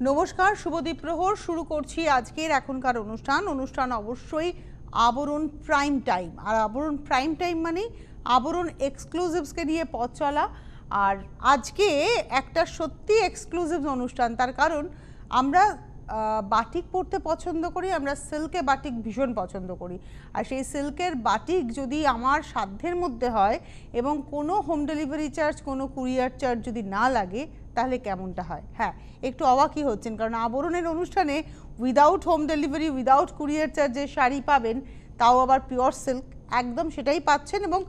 নমস্কার, শুভদীপ প্রহর শুরু করছি আজকের এখনকার অনুষ্ঠান অবশ্যই আবরণ প্রাইম টাইম। আর আবরণ প্রাইম টাইম মানে আবরণ এক্সক্লুসিভসকে নিয়ে পথ চলা। আর আজকে একটা সত্যি এক্সক্লুসিভ অনুষ্ঠান, তার কারণ আমরা বাটিক পরতে পছন্দ করি, আমরা সিল্কে বাটিক ভীষণ পছন্দ করি। আর সেই সিল্কের বাটিক যদি আমার সাধ্যের মধ্যে হয় এবং কোনো হোম ডেলিভারি চার্জ, কোনো কুরিয়ার চার্জ যদি না লাগে, তাহলে কেমনটা হয়? হ্যাঁ, একটু অবাকই হচ্ছেন, কারণ আবরণের অনুষ্ঠানে without home delivery, without courier চার্জে শাড়ি পাবেন, তাও আবার পিওর সিল্ক, একদম সেটাই পাচ্ছেন এবং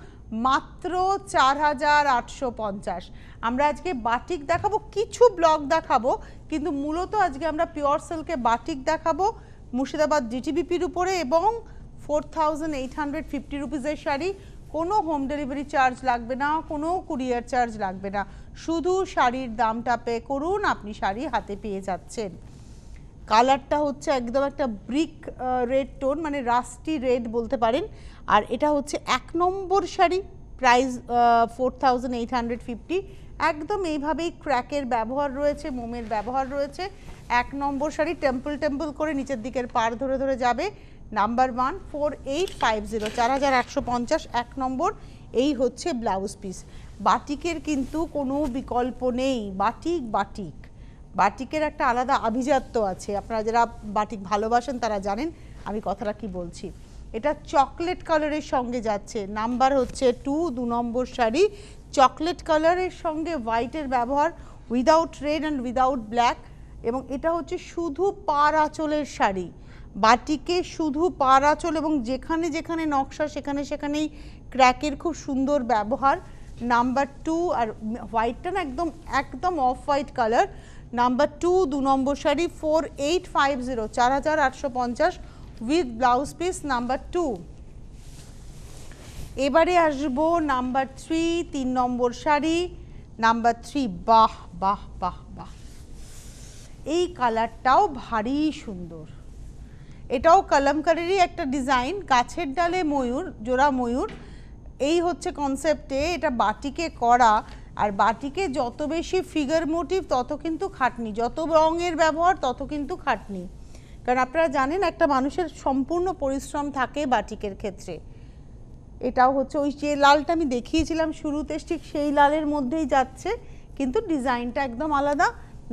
মাত্র ৪,৮৫০। আমরা আজকে বাটিক দেখাবো, কিছু ব্লক দেখাবো, কিন্তু মূলত আজকে আমরা পিওর সিল্কে বাটিক দেখাবো মুর্শিদাবাদ ডিটিবিপির উপরে এবং 4,850 রুপিসের শাড়ি। কোনো হোম ডেলিভারি চার্জ লাগবে না, কোনো কুরিয়ার চার্জ লাগবে না, শুধু শাড়ির দামটা পে করুন, আপনি শাড়ি হাতে পেয়ে যাচ্ছেন। কালারটা হচ্ছে একদম একটা ব্রিক রেড টোন, মানে রাস্টি রেড বলতে পারেন। আর এটা হচ্ছে 1 নম্বর শাড়ি, প্রাইস 4,850। একদম এইভাবেই ক্র্যাকের ব্যবহার রয়েছে, মোমের ব্যবহার রয়েছে। 1 নম্বর শাড়ি, টেম্পল করে নিচের দিকের পাড় ধরে ধরে যাবে। নাম্বার 1 4850, 4,150, 1 নম্বর। এই হচ্ছে ব্লাউজ পিস। বাটিকের কিন্তু কোনো বিকল্প নেই, বাটিক বাটিকের একটা আলাদা আভিজাত্য আছে। আপনারা যারা বাটিক ভালোবাসেন তারা জানেন আমি কথাটা কি বলছি। এটা চকলেট কালারের সঙ্গে যাচ্ছে, নাম্বার হচ্ছে 2, 2 নম্বর শাড়ি। চকলেট কালারের সঙ্গে হোয়াইটের ব্যবহার, without red and without black. এবং এটা হচ্ছে শুধু পাড় আঁচলের শাড়ি, বাটিকে শুধু পাড় আঁচল, এবং যেখানে যেখানে নকশা সেখানে সেখানেই ক্র্যাকের খুব সুন্দর ব্যবহার। নাম্বার 2, আর হোয়াইটটা না একদম off white colour. Number 2, 2 number sari, 4850, 4,850 with blouse piece. Number 2। এবারে আসবো নাম্বার 3, 3 নম্বর শাড়ি। নাম্বার 3, বাহ বাহ বাহ বাহ, এই কালারটাও ভারী সুন্দর। এটাও কলমকারীরই একটা ডিজাইন, গাছের ডালে ময়ূর, জোড়া ময়ূর, এই হচ্ছে কনসেপ্টে এটা বাটিকে করা। আর বাটিকে যত বেশি ফিগার মোটিভ তত কিন্তু খাটনি, যত রঙের ব্যবহার তত কিন্তু খাটনি। কারণ আপনারা জানেন একটা মানুষের সম্পূর্ণ পরিশ্রম থাকে বাটিকের ক্ষেত্রে। এটাও হচ্ছে ওই যে লালটা আমি দেখিয়েছিলাম শুরুতে, ঠিক সেই লালের মধ্যেই যাচ্ছে, কিন্তু ডিজাইনটা একদম আলাদা।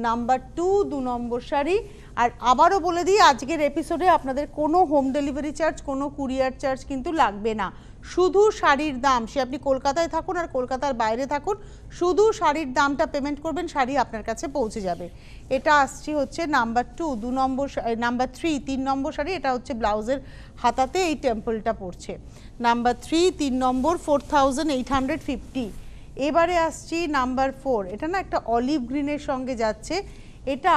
নাম্বার 2, 2 নম্বর শাড়ি। আর আবারও বলে দিই, আজকের এপিসোডে আপনাদের কোনো হোম ডেলিভারি চার্জ, কোনো কুরিয়ার চার্জ কিন্তু লাগবে না। শুধু শাড়ির দাম, সে আপনি কলকাতায় থাকুন আর কলকাতার বাইরে থাকুন, শুধু শাড়ির দামটা পেমেন্ট করবেন, শাড়ি আপনার কাছে পৌঁছে যাবে। এটা আসছে হচ্ছে নাম্বার 2, 2 নম্বর, নাম্বার 3, 3 নম্বর শাড়ি। এটা হচ্ছে ব্লাউজের হাতাতে এই টেম্পলটা পড়ছে। নাম্বার 3, 3 নম্বর, 4,850। এবারে আসছি নাম্বার 4। এটা না একটা অলিভ গ্রিনের সঙ্গে যাচ্ছে। এটা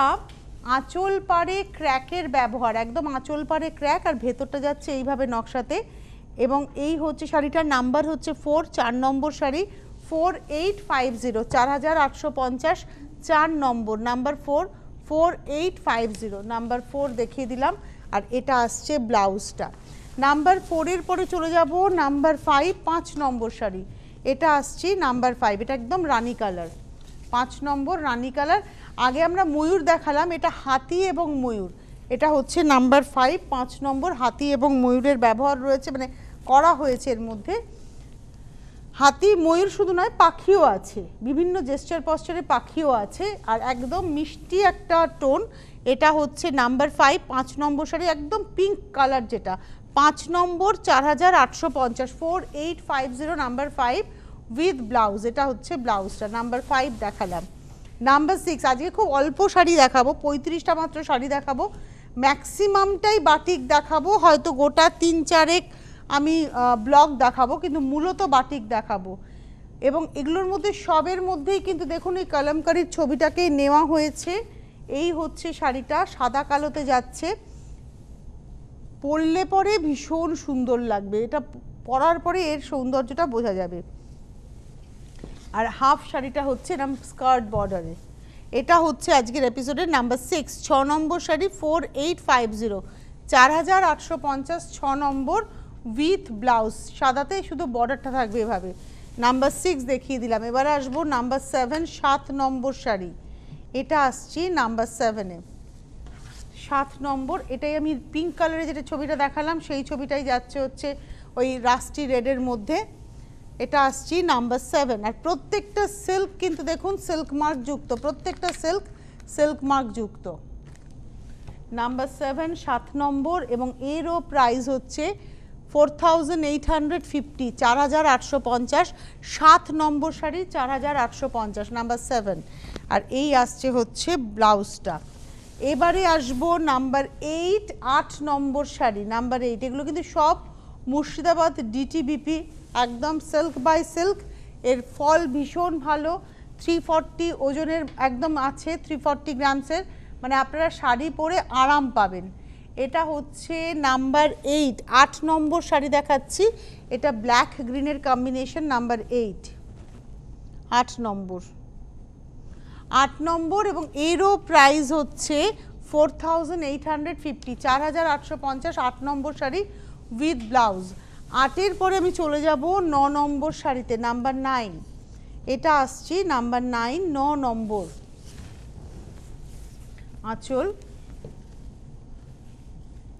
আঁচল পাড়ে ক্র্যাকের ব্যবহার, একদম আঁচল পাড়ে ক্র্যাক, আর ভেতরটা যাচ্ছে এইভাবে নকশাতে। এবং এই হচ্ছে শাড়িটার নাম্বার হচ্ছে 4, 4 নম্বর শাড়ি, 4850, 4,850, 4 নম্বর। নাম্বার 4, 4850, নাম্বার 4 দেখিয়ে দিলাম। আর এটা আসছে ব্লাউজটা। নাম্বার 4-এর পরে চলে যাব নাম্বার 5, 5 নম্বর শাড়ি। এটা আসছি নাম্বার 5, এটা একদম রানী কালার, 5 নম্বর রানী কালার। আগে আমরা ময়ূর দেখালাম, এটা হাতি এবং ময়ূর। এটা হচ্ছে নাম্বার 5, 5 নম্বর, হাতি এবং ময়ূরের ব্যবহার রয়েছে, মানে করা হয়েছে এর মধ্যে। হাতি ময়ূর শুধু নয়, পাখিও আছে, বিভিন্ন জেস্টার পশ্চারে পাখিও আছে, আর একদম মিষ্টি একটা টোন। এটা হচ্ছে নাম্বার 5, 5 নম্বর শাড়ি, একদম পিঙ্ক কালার, যেটা 5 নম্বর, 4,850, 4850, নাম্বার 5 উইথ ব্লাউজ। এটা হচ্ছে ব্লাউজটা। নাম্বার 5 দেখালাম। নাম্বার 6, আজকে খুব অল্প শাড়ি দেখাবো, 35টা মাত্র শাড়ি দেখাবো, ম্যাক্সিমামটাই বাটিক দেখাবো, হয়তো গোটা 3-4 আমি ব্লক দেখাবো, কিন্তু মূলত বাটিক দেখাবো। এবং এগুলোর মধ্যে সবের মধ্যেই কিন্তু দেখুন এই কলমকারীর ছবিটাকে নেওয়া হয়েছে। এই হচ্ছে শাড়িটা, সাদা কালোতে যাচ্ছে, পরলে পরে ভীষণ সুন্দর লাগবে, এটা পরার পরে এর সৌন্দর্যটা বোঝা যাবে। আর হাফ শাড়িটা হচ্ছে এরকম স্কার্ট বর্ডারে। এটা হচ্ছে আজকের এপিসোডের নাম্বার 6, 6 নম্বর শাড়ি, 4850, 4,850, 6 নম্বর উইথ ব্লাউজ। সাদাতে শুধু বর্ডারটা থাকবে এভাবে। নাম্বার 6 দেখিয়ে দিলাম। এবারে আসবো নাম্বার 7, 7 নম্বর শাড়ি। এটা আসছি নাম্বার 7-এ, 7 নম্বর। এটাই আমি পিঙ্ক কালারে যেটা ছবিটা দেখালাম সেই ছবিটাই যাচ্ছে হচ্ছে ওই রাস্টি রেডের মধ্যে। এটা আসছি নাম্বার 7। আর প্রত্যেকটা সিল্ক কিন্তু দেখুন সিল্ক মার্ক যুক্ত, প্রত্যেকটা সিল্ক মার্ক যুক্ত। নাম্বার 7 7 নম্বর এবং এরও প্রাইস হচ্ছে 4850, 4850। 7 নম্বর শাড়ি 4850, নাম্বার 7। আর এই আসছে হচ্ছে ব্লাউজটা। এবারে আসবো নাম্বার 8, 8 নম্বর শাড়ি, নাম্বার 8। এগুলো কিন্তু সব মুর্শিদাবাদ DTBP, একদম সিল্ক বাই সিল্ক। এর ফল ভীষণ ভালো, 340 ওজনের একদম আছে, 340 গ্রামসের, মানে আপনারা শাড়ি পরে আরাম পাবেন। এটা হচ্ছে নাম্বার 8, 8 নম্বর শাড়ি দেখাচ্ছি। এটা ব্ল্যাক গ্রিনের কম্বিনেশন, নাম্বার 8, 8 নম্বর, 8 নম্বর। এবং এরও প্রাইস হচ্ছে 4850, 4850, 8 নম্বর শাড়ি উইথ ব্লাউজ। 8-এর পরে আমি চলে যাব 9 নম্বর শাড়িতে, নাম্বার 9। এটা আসছি নাম্বার 9, 9 নম্বর আঁচল,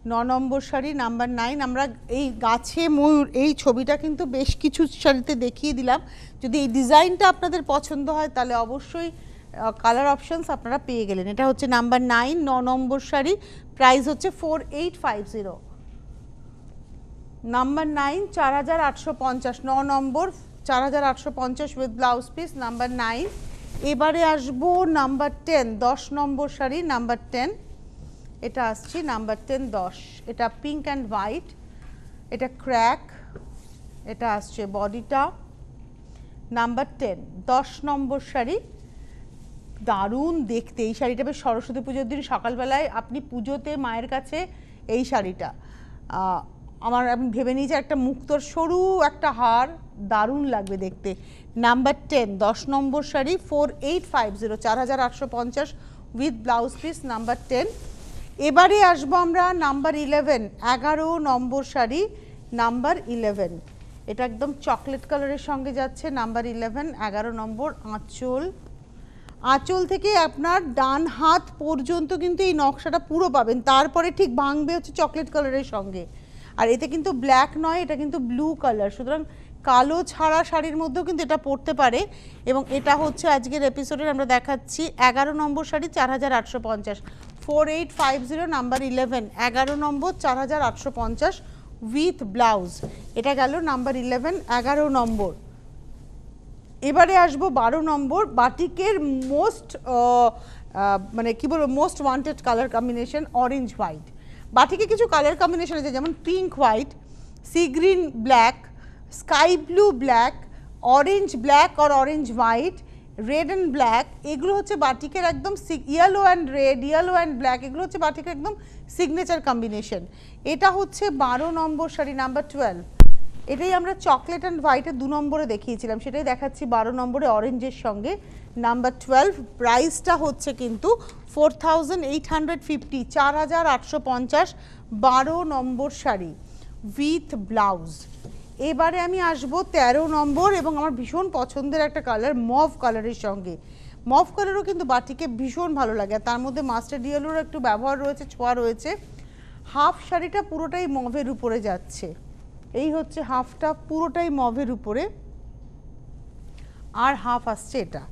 9 নম্বর শাড়ি নাম্বার 9। আমরা এই গাছে ময়ূর এই ছবিটা কিন্তু বেশ কিছু শাড়িতে দেখিয়ে দিলাম। যদি এই ডিজাইনটা আপনাদের পছন্দ হয় তাহলে অবশ্যই কালার অপশনস আপনারা পেয়ে গেলেন। এটা হচ্ছে নাম্বার 9, 9 নম্বর শাড়ি, প্রাইস হচ্ছে 4850। Number 9 4850, 9 number 4850 with blouse piece, number 9। এবারে আসবো নাম্বার 10, 10 নম্বর শাড়ি, নাম্বার 10। এটা আসছি নাম্বার 10, 10। এটা পিঙ্ক অ্যান্ড হোয়াইট, এটা ক্র্যাক, এটা আসছে বডিটা, নাম্বার 10, 10 নম্বর শাড়ি। দারুণ দেখতে এই শাড়িটা, বেশ সরস্বতী পুজোর দিন সকালবেলায় আপনি পুজোতে মায়ের কাছে এই শাড়িটা, আমি ভেবে নিয়েছি একটা মুক্তোর সরু একটা হার, দারুণ লাগবে দেখতে। Number 10, 10 number sari, 4850, 4850 with blouse piece, number 10। এবারে আসবো আমরা নাম্বার 11, 11 নম্বর শাড়ি, নাম্বার 11। এটা একদম চকলেট কালারের সঙ্গে যাচ্ছে, নাম্বার 11, 11 নম্বর আঁচল। আঁচল থেকে আপনার ডান হাত পর্যন্ত কিন্তু এই নকশাটা পুরো পাবেন, তারপরে ঠিক ভাঙবে হচ্ছে চকলেট কালারের সঙ্গে। আর এতে কিন্তু ব্ল্যাক নয়, এটা কিন্তু ব্লু কালার, সুতরাং কালো ছাড়া শাড়ির মধ্যেও কিন্তু এটা পরতে পারে। এবং এটা হচ্ছে আজকের এপিসোডের আমরা দেখাচ্ছি 11 নম্বর শাড়ি, 4850, 4850, নাম্বার 11, 11 নম্বর 4850 উইথ ব্লাউজ। এটা গেল নাম্বার 11, 11 নম্বর। এবারে আসবো 12 নম্বর, বাটিকের মোস্ট মানে কি বলবো most wanted colour combination, orange white. বাটিকে কিছু কালার কম্বিনেশন আছে, যেমন pink white, sea green black, sky blue black, orange black আর orange white, red and black. এগুলো হচ্ছে বাটিকের একদম yellow and red, yellow and black, এগুলো হচ্ছে বাটিকের একদম সিগনেচার কম্বিনেশন। এটা হচ্ছে 12 নম্বর শাড়ি, নাম্বার 12। এটাই আমরা চকলেট অ্যান্ড হোয়াইটের 2 নম্বরে দেখিয়েছিলাম, সেটাই দেখাচ্ছি 12 নম্বরে অরেঞ্জের সঙ্গে, নাম্বার 12। প্রাইসটা হচ্ছে কিন্তু 4850, 4850, 12 নম্বর শাড়ি উইথ ব্লাউজ। এবারে আমি আসবো 13 নম্বর এবং আমার ভীষণ পছন্দের একটা কালার, মভ কালারের সঙ্গে। মভ কালারও কিন্তু বাটিকে ভীষণ ভালো লাগে, আর তার মধ্যে মাস্টার্ড ইয়েলোর একটু ব্যবহার রয়েছে, ছোঁয়া রয়েছে। হাফ শাড়িটা পুরোটাই মভের উপরে যাচ্ছে, এই হচ্ছে হাফটা পুরোটাই মভের উপরে, আর হাফ আসছে এটা।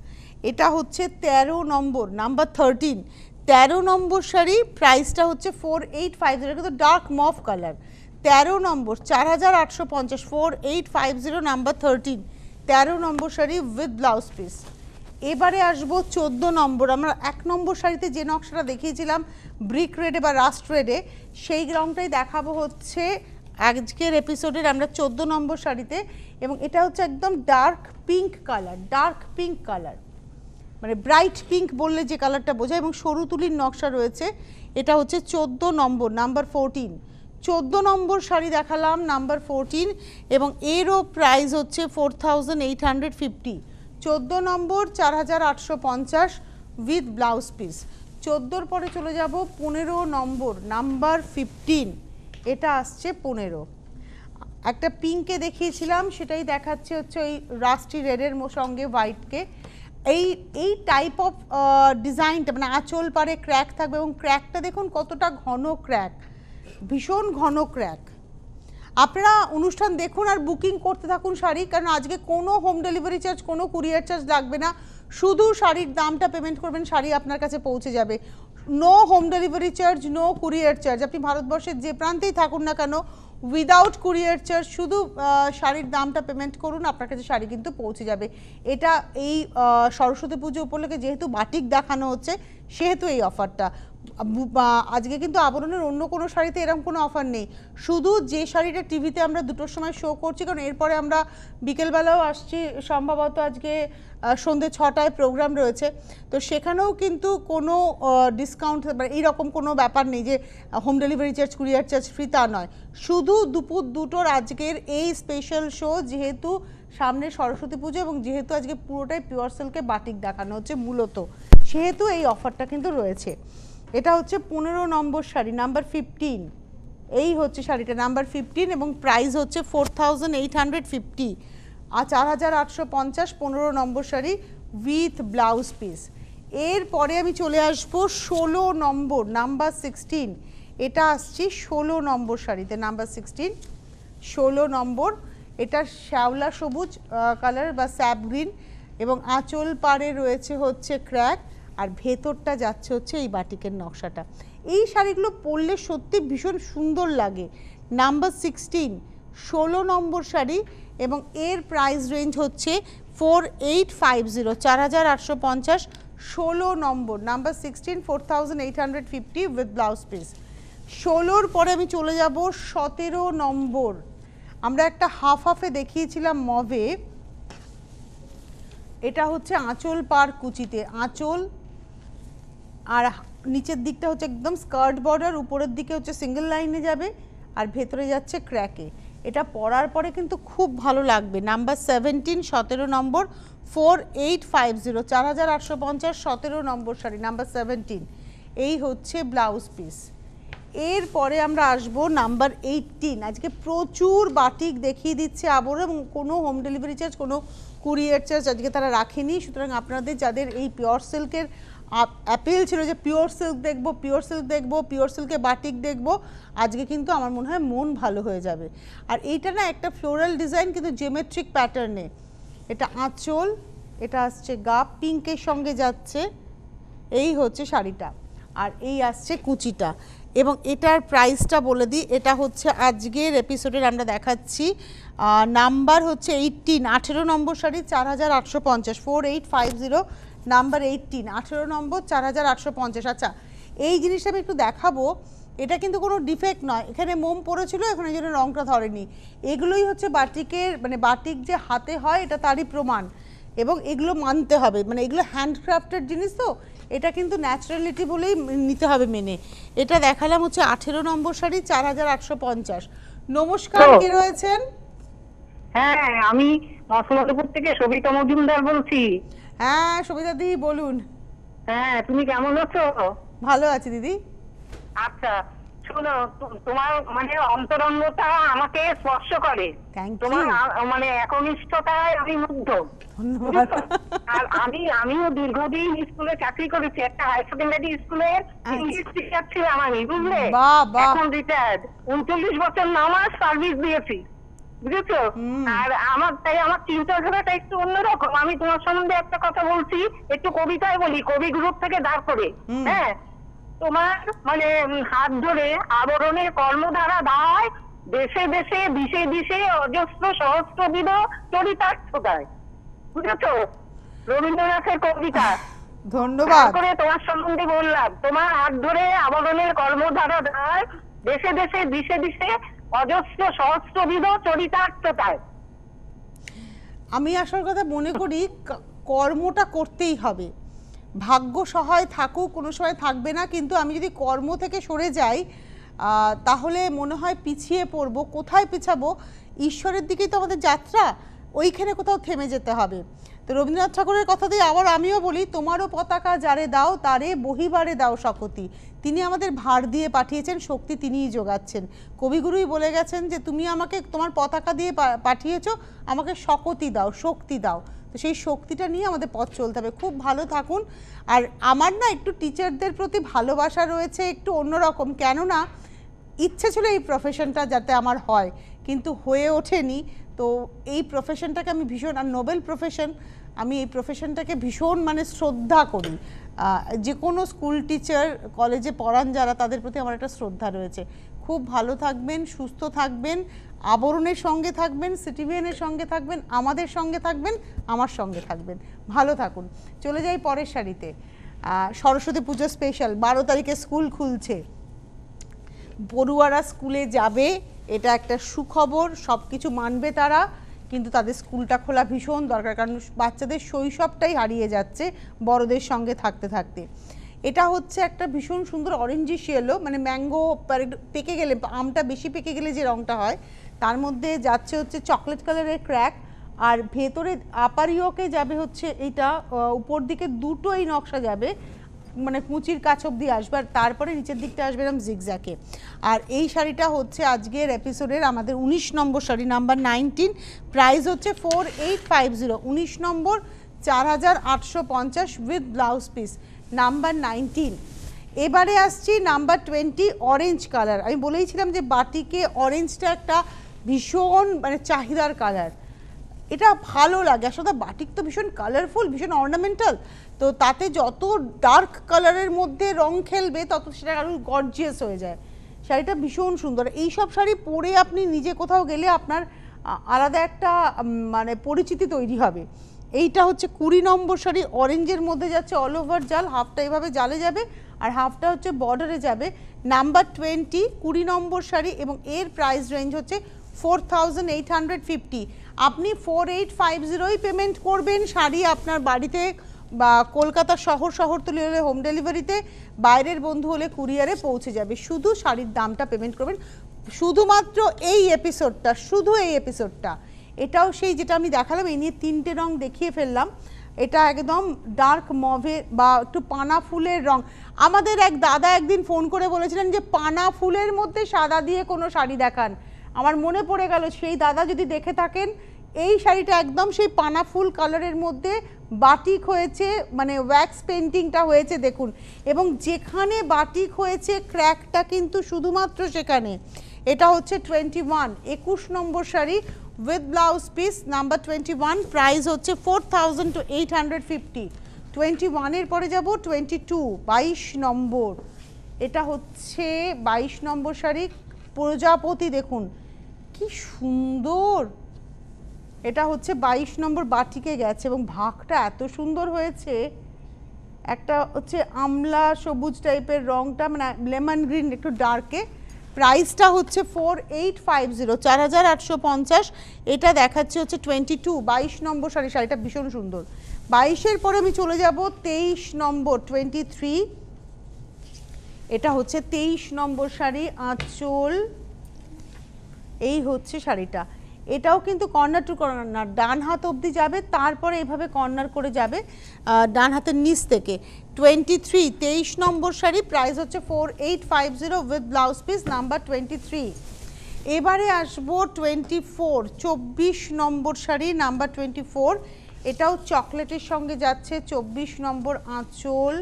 এটা হচ্ছে 13 নম্বর, নাম্বার 13, 13 নম্বর শাড়ি, প্রাইসটা হচ্ছে 4850, কিন্তু dark mauve colour. 13 number 4850, 4850, number 13, 13 number sari with blouse piece. এবারে আসবো 14 নম্বর। আমরা 1 নম্বর শাড়িতে যে নকশাটা দেখিয়েছিলাম ব্রিক রেডে বা রাস্ট রেডে, সেই রংটাই দেখাবো হচ্ছে আজকের এপিসোডের আমরা 14 নম্বর শাড়িতে। এবং এটা হচ্ছে একদম dark pink colour, dark pink colour, মানে ব্রাইট পিঙ্ক বললে যে কালারটা বোঝায়, এবং সরু তুলির নকশা রয়েছে। এটা হচ্ছে 14 নম্বর, নাম্বার 14। 14 নম্বর শাড়ি দেখালাম, নাম্বার 14, এবং এরও প্রাইস হচ্ছে 4850। 14 নম্বর 4850 উইথ ব্লাউজ পিস। 14-র পরে চলে যাব 15 নম্বর, নাম্বার 15। এটা আসছে 15। একটা পিঙ্কে দেখিয়েছিলাম, সেটাই দেখাচ্ছে হচ্ছে ওই রাস্টি রেডের সঙ্গে হোয়াইটকে। এই এই টাইপ অফ ডিজাইনটা মানে আঁচল পারে ক্র্যাক থাকবে, এবং ক্র্যাকটা দেখুন কতটা ঘন ক্র্যাক, ভীষণ ঘন ক্র্যাক। আপনারা অনুষ্ঠান দেখুন আর বুকিং করতে থাকুন শাড়ি, কারণ আজকে কোনো হোম ডেলিভারি চার্জ, কোনো কুরিয়ার চার্জ লাগবে না, শুধু শাড়ির দামটা পেমেন্ট করবেন, শাড়ি আপনার কাছে পৌঁছে যাবে। No home delivery charge, no courier charge, আপনি ভারতবর্ষের যে প্রান্তেই থাকুন না কেন উইদাউট কুরিয়ার চার্জ, শুধু শাড়ির দামটা পেমেন্ট করুন, আপনার কাছে শাড়ি কিন্তু পৌঁছে যাবে। এটা এই সরস্বতী পুজো উপলক্ষে যেহেতু বাটিক দেখানো হচ্ছে সেহেতু এই অফারটা। আজকে কিন্তু আবরণের অন্য কোনো শাড়িতে এরকম কোনো অফার নেই, শুধু যে শাড়িটা টিভিতে আমরা 2টোর সময় শো করছি, কারণ এরপরে আমরা বিকেলবেলাও আসছি, সম্ভবত আজকে সন্ধ্যে 6টায় প্রোগ্রাম রয়েছে, তো সেখানেও কিন্তু কোনো ডিসকাউন্ট এইরকম কোনো ব্যাপার নেই যে home delivery charge, courier charge free, তা নয়, শুধু দুপুর 2টোর আজকের এই স্পেশাল শো, যেহেতু সামনে সরস্বতী পুজো এবং যেহেতু আজকে পুরোটাই পিওর সিল্কে বাটিক দেখানো হচ্ছে মূলত, সেহেতু এই অফারটা কিন্তু রয়েছে। এটা হচ্ছে 15 নম্বর শাড়ি, নাম্বার 15, এই হচ্ছে শাড়িটা নাম্বার 15 এবং প্রাইস হচ্ছে 4850 আর 4850, 15 নম্বর শাড়ি উইথ ব্লাউজ পিস। এরপরে আমি চলে আসবো 16 নম্বর, নাম্বার 16, এটা আসছি 16 নম্বর শাড়িতে, নাম্বার 16, 16 নম্বর, এটা শ্যাওলা সবুজ কালার বা স্যাপ গ্রিন, এবং আঁচল পাড়ে রয়েছে হচ্ছে ক্র্যাক, আর ভেতরটা যাচ্ছে হচ্ছে এই বাটিকের নকশাটা। এই শাড়িগুলো পরলে সত্যি ভীষণ সুন্দর লাগে। নাম্বার 16, 16 নম্বর শাড়ি, এবং এর প্রাইস রেঞ্জ হচ্ছে 4850, 4850, 16 নম্বর, নাম্বার 16, 4850 উইথ ব্লাউজ পিস। 16-র পরে আমি চলে যাব 17 নম্বর, আমরা একটা হাফ হাফে দেখিয়েছিলাম মভে, এটা হচ্ছে আঁচল পার কুচিতে, আঁচল আর নিচের দিকটা হচ্ছে একদম স্কার্ট বর্ডার, উপরের দিকে হচ্ছে সিঙ্গেল লাইনে যাবে আর ভেতরে যাচ্ছে ক্র্যাকে। এটা পরার পরে কিন্তু খুব ভালো লাগবে। নাম্বার 17, 17 নম্বর, 4850, 4850, 17 নম্বর শাড়ি, নাম্বার 17, এই হচ্ছে ব্লাউজ পিস। এরপরে আমরা আসবো নাম্বার 18। আজকে প্রচুর বাটিক দেখিয়ে দিচ্ছে আবার, এবং কোনো হোম ডেলিভারি চার্জ, কোনো কুরিয়ার চার্জ আজকে তারা রাখেনি, সুতরাং আপনাদের যাদের এই পিওর সিল্কের অ্যাপিল ছিল যে পিওর সিল্ক দেখবো, পিওর সিল্ক দেখবো, পিওর সিল্কে বাটিক দেখবো, আজকে কিন্তু আমার মনে হয় মন ভালো হয়ে যাবে। আর এইটা না একটা ফ্লোরাল ডিজাইন কিন্তু জিওমেট্রিক প্যাটার্নে, এটা আঁচল, এটা আসছে গা, পিঙ্কের সঙ্গে যাচ্ছে, এই হচ্ছে শাড়িটা, আর এই আসছে কুচিটা। এবং এটার প্রাইসটা বলে দিই, এটা হচ্ছে আজকের এপিসোডের আমরা দেখাচ্ছি নাম্বার হচ্ছে 18, 18 নম্বর শাড়ি, 4850, 4850, নাম্বার 18, 18 নম্বর, 4850। আচ্ছা, এই জিনিসটা আমি একটু দেখাবো, এটা কিন্তু কোনো ডিফেক্ট নয়, এখানে মোম পড়েছিল, এখানে যেন রঙটা ধরেনি, এগুলোই হচ্ছে বাটিকের, মানে বাটিক যে হাতে হয় এটা তারই প্রমাণ, এবং এগুলো মানতে হবে, মানে এগুলো হ্যান্ডক্রাফটেড জিনিস, তো এটা কিন্তু ন্যাচারালিটি বলেই নিতে হবে মেনে। এটা দেখালাম হচ্ছে 18 নম্বর শাড়ি, 4850। নমস্কার, কে রয়েছেন? হ্যাঁ, আমি মসলাদপুর থেকে সবিতা মজুমদার বলছি। হ্যাঁ সবিতা দিদি বলুন। হ্যাঁ, তুমি কেমন আছো? ভালো আছি দিদি। আচ্ছা শোনো, তোমার মানে অন্তরঙ্গতা আমাকে স্পর্শ করে, তোমার মানে একনিষ্ঠতায় আমি মুগ্ধ। আর আমিও দীর্ঘদিন স্কুলে চাকরি করেছি, একটা হাই সেকেন্ডারি স্কুলের ইংলিশ টিচার ছিলাম আমি, বুঝলে? এখন রিটায়ার্ড, 39 বছর নামাজ সার্ভিস দিয়েছি, বুঝেছো? আর আমার চিন্তাধারাটা একটু অন্যরকম। আমি তোমার সম্বন্ধে একটা কথা বলছি, একটু কবিতায় বলি, কবি গ্রুপ থেকে দাঁড় করে। হ্যাঁ, তোমার মানে হাত ধরে আবরণের কর্মধারা দায়, দেশে দেশে দিশে দিশে অজস্র সহস্রবিধ চরিতার্থ দেয়, বুঝেছো? রবীন্দ্রনাথের কবিতা। ধন্যবাদ। করে তোমার সম্বন্ধে বললাম, তোমার হাত ধরে আবরণের কর্মধারা দায়, দেশে দেশে দিশে দিশে অজস্র সহস্রবিধ চরিতার্থতায়। আমি আসল কথা মনে করি কর্মটা করতেই হবে, ভাগ্য সহায় থাকুক, কোনো সময় থাকবে না, কিন্তু আমি যদি কর্ম থেকে সরে যাই তাহলে মনে হয় পিছিয়ে পড়বো। কোথায় পিছাবো? ঈশ্বরের দিকেই তো আমাদের যাত্রা, ওইখানে কোথাও থেমে যেতে হবে। তো রবীন্দ্রনাথ ঠাকুরের কথা দিয়ে আবার আমিও বলি, তোমারও পতাকা যারে দাও তারে বহিবারে দাও শক্তি। তিনি আমাদের ভার দিয়ে পাঠিয়েছেন, শক্তি তিনিই যোগাচ্ছেন। কবিগুরুই বলে গেছেন যে তুমি আমাকে তোমার পতাকা দিয়ে পাঠিয়েছো, আমাকে শক্তি দাও, শক্তি দাও। তো সেই শক্তিটা নিয়ে আমাদের পথ চলতে হবে। খুব ভালো থাকুন। আর আমার না একটু টিচারদের প্রতি ভালোবাসা রয়েছে একটু অন্যরকম, কেননা ইচ্ছে ছিল এই প্রফেশনটা যাতে আমার হয়, কিন্তু হয়ে ওঠেনি। তো এই প্রফেশনটাকে আমি ভীষণ, আর নোবেল প্রফেশন, আমি এই প্রফেশনটাকে ভীষণ মানে শ্রদ্ধা করি। যে কোনো স্কুল টিচার, কলেজে পড়ান যারা, তাদের প্রতি আমার একটা শ্রদ্ধা রয়েছে। খুব ভালো থাকবেন, সুস্থ থাকবেন, আবরণের সঙ্গে থাকবেন, সিটিভিএনের সঙ্গে থাকবেন, আমাদের সঙ্গে থাকবেন, আমার সঙ্গে থাকবেন। ভালো থাকুন। চলে যাই পরের শাড়িতে। সরস্বতী পুজো স্পেশাল, 12 তারিখে স্কুল খুলছে, পড়ুয়ারা স্কুলে যাবে, এটা একটা সুখবর। সব কিছু মানবে তারা, কিন্তু তাদের স্কুলটা খোলা ভীষণ দরকার, কারণ বাচ্চাদের শৈশবটাই হারিয়ে যাচ্ছে বড়দের সঙ্গে থাকতে থাকতে। এটা হচ্ছে একটা ভীষণ সুন্দর অরেঞ্জিশ ইয়েলো, মানে ম্যাঙ্গো পেকে গেলে, আমটা বেশি পেকে গেলে যে রঙটা হয়, তার মধ্যে যাচ্ছে হচ্ছে চকলেট কালারের ক্র্যাক, আর ভেতরে আপারিওকে যাবে হচ্ছে এইটা, উপর দিকে দুটোই নকশা যাবে, মানে কুচির কাছ অব্দি আসবে, আর তারপরে নিচের দিকটা আসবে এরকম জিগজ্যাকে। আর এই শাড়িটা হচ্ছে আজকের এপিসোডের আমাদের 19 নম্বর শাড়ি, নাম্বার 19। প্রাইস হচ্ছে 4850, 19 নম্বর 4850 উইথ ব্লাউজ পিস, নাম্বার 19। এবারে আসছি নাম্বার 20, অরেঞ্জ কালার। আমি বলেইছিলাম যে বাটিকে অরেঞ্জটা একটা ভীষণ মানে চাহিদার কালার, এটা ভালো লাগে। আসলে বাটিক তো ভীষণ কালারফুল, ভীষণ অর্নামেন্টাল, তো তাতে যত ডার্ক কালারের মধ্যে রং খেলবে তত সেটা আরও গর্জিয়াস হয়ে যায়। শাড়িটা ভীষণ সুন্দর। এই সব শাড়ি পরে আপনি নিজে কোথাও গেলে আপনার আলাদা একটা মানে পরিচিতি তৈরি হবে। এইটা হচ্ছে 20 নম্বর শাড়ি, অরেঞ্জের মধ্যে যাচ্ছে অল ওভার জাল, হাফটা এভাবে জালে যাবে আর হাফটা হচ্ছে বর্ডারে যাবে, নাম্বার 20, 20 নম্বর শাড়ি, এবং এর প্রাইস রেঞ্জ হচ্ছে 4850। আপনি 4850ই পেমেন্ট করবেন। শাড়ি আপনার বাড়িতে বা কলকাতা শহরতলি হলে হোম ডেলিভারিতে, বাইরের বন্ধু হলে কুরিয়ারে পৌঁছে যাবে। শুধু শাড়ির দামটা পেমেন্ট করবেন, শুধুমাত্র এই এপিসোডটা, শুধু এই এপিসোডটা। এটাও সেই যেটা আমি দেখালাম, এই নিয়ে 3টে রং দেখিয়ে ফেললাম। এটা একদম ডার্ক মভে বা একটু পানা ফুলের রং। আমাদের এক দাদা একদিন ফোন করে বলেছিলেন যে পানা ফুলের মধ্যে সাদা দিয়ে কোনো শাড়ি দেখান। আমার মনে পড়ে গেল, সেই দাদা যদি দেখে থাকেন, এই শাড়িটা একদম সেই পানা ফুল কালারের মধ্যে বাটিক হয়েছে, মানে ওয়্যাক্স পেন্টিংটা হয়েছে দেখুন, এবং যেখানে বাটিক হয়েছে ক্র্যাকটা কিন্তু শুধুমাত্র সেখানে। এটা হচ্ছে 21, 21 নম্বর sari with blouse piece, number 21। Price হচ্ছে 4850। 21-এর পরে যাব 22, 22 নম্বর। এটা হচ্ছে 22 নম্বর শাড়ি, প্রজাপতি, দেখুন কি সুন্দর। এটা হচ্ছে 22 নম্বর বাটিকে গেছে এবং ভাগটা এত সুন্দর হয়েছে। একটা হচ্ছে আমলা সবুজ টাইপের রংটা, মানে লেমন গ্রিন একটু ডার্কে। প্রাইসটা হচ্ছে 4850, 4850। এটা দেখাচ্ছে হচ্ছে 22, 22 নম্বর শাড়ি। শাড়িটা ভীষণ সুন্দর। 22-এর পরে আমি চলে যাব 23 নম্বর, 23। এটা হচ্ছে 23 নম্বর শাড়ি, আঁচল, এই হচ্ছে শাড়িটা। এটাও কিন্তু কর্নার টু কর্নার, ডান হাত অবধি যাবে, তারপরে এইভাবে কর্নার করে যাবে ডান হাতের নিচ থেকে। 23, 23 নম্বর শাড়ি, প্রাইস হচ্ছে 4850 উইথ ব্লাউজ পিস, নাম্বার 23। এবারে আসবো 24, 24 নম্বর শাড়ি, নাম্বার 24। এটাও চকলেটের সঙ্গে যাচ্ছে, 24 নম্বর আঁচল।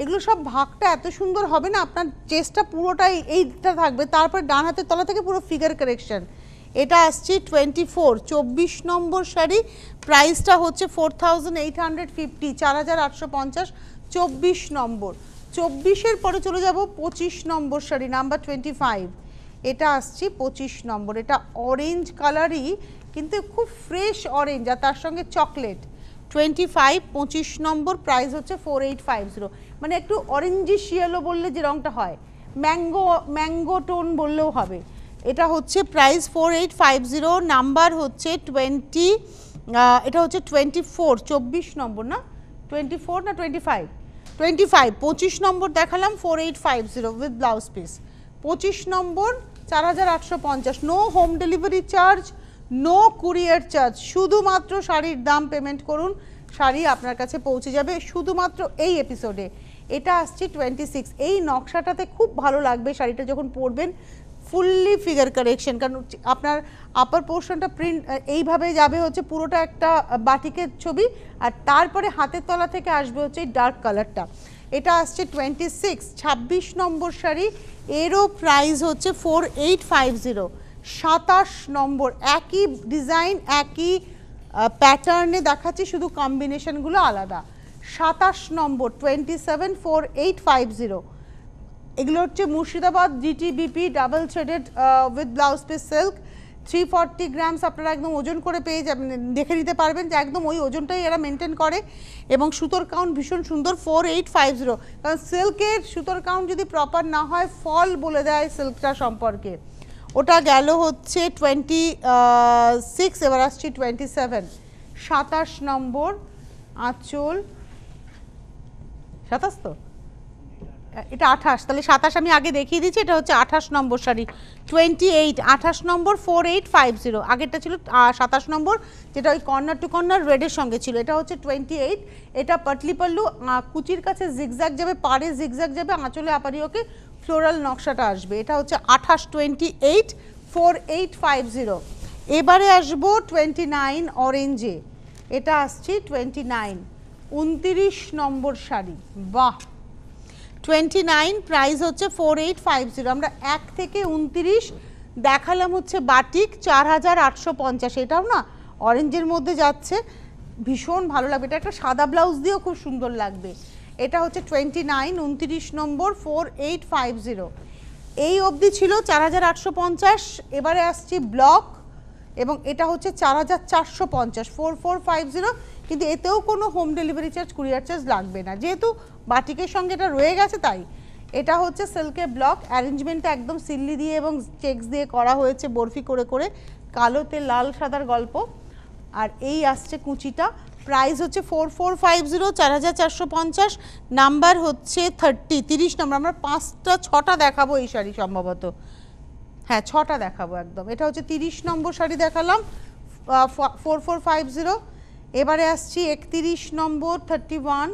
এগুলো সব ভাগটা এত সুন্দর হবে না, আপনার চেস্টটা পুরোটাই এইটা থাকবে, তারপর ডান হাতের তলা থেকে পুরো ফিগার কারেকশন। এটা আসছে 24, 24 নম্বর শাড়ি, প্রাইসটা হচ্ছে 4850, 4850, 24 নম্বর। 24-এর পরে চলে যাব 25 নম্বর শাড়ি, নাম্বার 25। এটা আসছে 25 নম্বর। এটা অরেঞ্জ কালারই, কিন্তু খুব ফ্রেশ অরেঞ্জ, আর তার সঙ্গে চকলেট। 25, 25 নম্বর, প্রাইস হচ্ছে 4850। মানে একটু অরেঞ্জিশ ইয়েলো বললে যে রঙটা হয়, ম্যাঙ্গো টোন বললেও হবে। এটা হচ্ছে প্রাইস 4850, নাম্বার হচ্ছে 20। এটা হচ্ছে 24, 24 নম্বর না, 24 না 25, 25 নম্বর দেখালাম 4850 with blouse piece. 25 number 4850, no home delivery charge, no courier charge, শুধুমাত্র শাড়ির দাম পেমেন্ট করুন, শাড়ি আপনার কাছে পৌঁছে যাবে শুধুমাত্র এই এপিসোডে। এটা আসছে 26। এই নকশাটাতে খুব ভালো লাগবে শাড়িটা যখন পরবেন, ফুললি ফিগার কারেকশন, কারণ আপনার আপার পোর্শনটা প্রিন্ট এইভাবে যাবে হচ্ছে পুরোটা একটা বাটিকের ছবি, আর তারপরে হাতের তলা থেকে আসবে হচ্ছে এই ডার্ক কালারটা। এটা আসছে 26 নম্বর শাড়ি, এরও প্রাইস হচ্ছে 4850। 27 নম্বর, একই ডিজাইন একই প্যাটার্নে দেখাচ্ছি, শুধু কম্বিনেশনগুলো আলাদা। 27 নম্বর 274850। এগুলো হচ্ছে Murshidabad GTBP double threaded with blouse piece silk, 340 grams. আপনারা একদম ওজন করে পেয়ে যাবেন, দেখে নিতে পারবেন যে একদম ওই ওজনটাই এরা মেনটেন করে, এবং সুতোর কাউন্ট ভীষণ সুন্দর 4850। কারণ সিল্কের সুতোর কাউন্ট যদি প্রপার না হয় ফল বলে দেয় সিল্কটা সম্পর্কে। ওটা গেল হচ্ছে 26, এবার আসছি 27। 27 নম্বর আঁচল, 27 তো এটা 28, তাহলে 27 আমি আগে দেখিয়ে দিচ্ছি। এটা হচ্ছে 28 নম্বর শাড়ি, 28 নম্বর 4850। আগেরটা ছিল 27 নম্বর, যেটা ওই কর্নার টু কর্নার রেডের সঙ্গে ছিল। এটা হচ্ছে 28। এটা পাটলি পাল্লু, কুচির কাছে জিগজ্যাগ যাবে, পাড়ে জিগজ্যাগ যাবে, আঁচলে আপারিওকে ফ্লোরাল নকশাটা আসবে। এটা হচ্ছে 28 4850। এবারে আসবো 29 অরেঞ্জে, এটা আসছে 29 29 নম্বর শাড়ি। বাহ, 29 প্রাইস হচ্ছে 4850। আমরা 1 থেকে 29 দেখালাম হচ্ছে বাটিক 4850, এটাও না অরেঞ্জের মধ্যে যাচ্ছে, ভীষণ ভালো লাগবে। এটা একটা সাদা ব্লাউজ দিয়েও খুব সুন্দর লাগবে। এটা হচ্ছে 29 29 নম্বর 4850। এই অবধি ছিল 4850, এবারে আসছি ব্লক, এবং এটা হচ্ছে 4450 4450। কিন্তু এতেও কোনো home delivery charge courier charge লাগবে না, যেহেতু বাটিকের সঙ্গে এটা রয়ে গেছে তাই। এটা হচ্ছে সিল্কের ব্লক, অ্যারেঞ্জমেন্টটা একদম সিল্লি দিয়ে এবং চেক্স দিয়ে করা হয়েছে, বরফি করে করে, কালোতে লাল সাদার গল্প। আর এই আসছে কুচিটা, প্রাইস হচ্ছে 4450 4450। নাম্বার হচ্ছে 30 নম্বর। আমরা 5টা 6টা দেখাবো এই শাড়ি সম্ভবত, হ্যাঁ 6টা দেখাবো একদম। এটা হচ্ছে 30 নম্বর শাড়ি দেখালাম 4450। এবারে আসছি 31 নম্বর 31।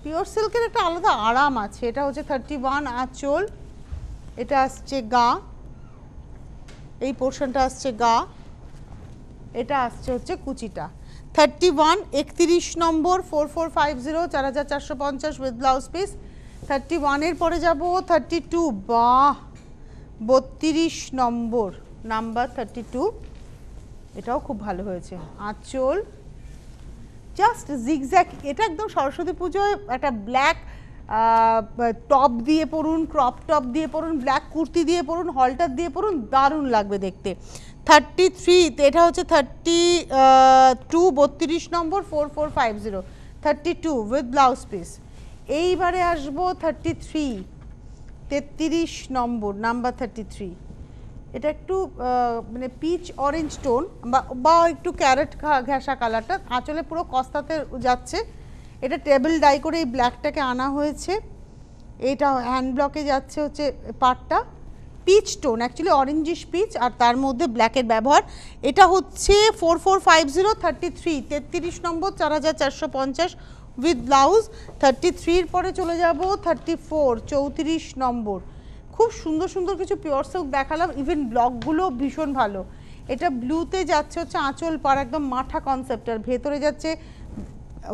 পিওর সিল্কের একটা আলাদা আরাম আছে। এটা হচ্ছে 31 আঁচল, এটা আসছে গা, এই পোর্শনটা আসছে গা, এটা আসছে হচ্ছে কুচিটা। 31 31 নম্বর 4450 4450 উইথ ব্লাউজ পিস। 31 এর পরে যাব 32। বাহ, 32 নম্বর, নাম্বার 32, এটাও খুব ভালো হয়েছে। আঁচল জাস্ট জিগজ্যাগ, এটা একদম সরস্বতী পুজোয় একটা ব্ল্যাক টপ দিয়ে পরুন, ক্রপ টপ দিয়ে পরুন, ব্ল্যাক কুর্তি দিয়ে পরুন, হলটার দিয়ে পরুন, দারুণ লাগবে দেখতে। 33, এটা হচ্ছে 32 32 নম্বর 4450 32 উইথ ব্লাউজ পিস। এইবারে আসবো 33 33 নম্বর, নাম্বার 33। এটা একটু মানে পিচ অরেঞ্জ টোন বা একটু ক্যারেট ঘেঁষা কালারটা, আঁচলে পুরো কস্তাতে যাচ্ছে। এটা টেবিল ডাই করে এই ব্ল্যাকটাকে আনা হয়েছে, এটা হ্যান্ড ব্লকে যাচ্ছে হচ্ছে পাটটা, peach tone, actually orangish peach, আর তার মধ্যে ব্ল্যাকের ব্যবহার। এটা হচ্ছে 4450 33 33 নম্বর 4450 উইথ ব্লাউজ। 33-র পরে চলে যাব 34 34 নম্বর। খুব সুন্দর সুন্দর কিছু পিওর সিল্ক দেখালাম, ইভেন ব্লকগুলো ভীষণ ভালো। এটা ব্লুতে যাচ্ছে হচ্ছে আঁচল পার, একদম মাঠা কনসেপ্টের, ভেতরে যাচ্ছে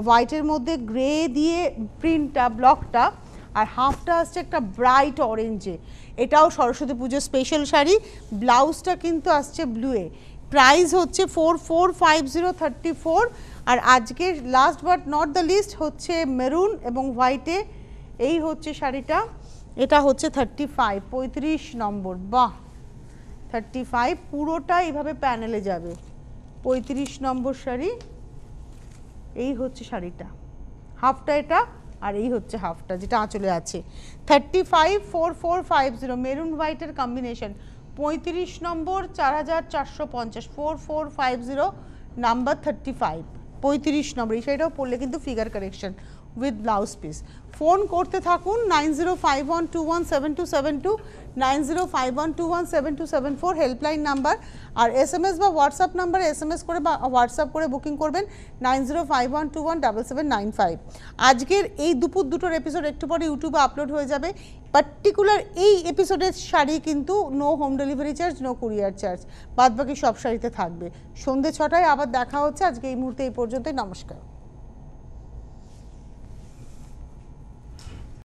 হোয়াইটের মধ্যে গ্রে দিয়ে প্রিন্টটা ব্লকটা, আর হাফটা আসছে একটা ব্রাইট অরেঞ্জে। এটাও সরস্বতী পুজোর স্পেশাল শাড়ি, ব্লাউজটা কিন্তু আসছে ব্লুয়ে। প্রাইস হচ্ছে 4450 34। আর আজকের last but not the least হচ্ছে মেরুন এবং হোয়াইটে, এই হচ্ছে শাড়িটা, এটা হচ্ছে 35 35 নম্বর। বাহ, 35 পুরোটা এইভাবে প্যানেলে যাবে। 35 নম্বর শাড়ি, এই হচ্ছে শাড়িটা, হাফটা এটা, আর এই হচ্ছে হাফটা যেটা আঁচলে আছে। 35 4450 মেরুন হোয়াইটের কম্বিনেশন। 35 নম্বর 4450 4450 নাম্বার 35 35 নম্বর। এই শাড়িটাও পরলে কিন্তু figure correction, with blouse piece. Phone করতে থাকুন 9051217272, 9051217274 হেল্পলাইন নাম্বার, আর SMS বা হোয়াটসঅ্যাপ নাম্বারে SMS করে বা হোয়াটসঅ্যাপ করে বুকিং করবেন 9051217795। আজকের এই দুপুর দুটোর এপিসোড একটু পরে ইউটিউবে আপলোড হয়ে যাবে। পার্টিকুলার এই এপিসোডের শাড়ি কিন্তু no home delivery charge, no courier charge, বাদবাকি সব শাড়িতে থাকবে। সন্ধ্যে 6টায় আবার দেখা হচ্ছে। আজকে এই মুহূর্তে এই পর্যন্তই, নমস্কার।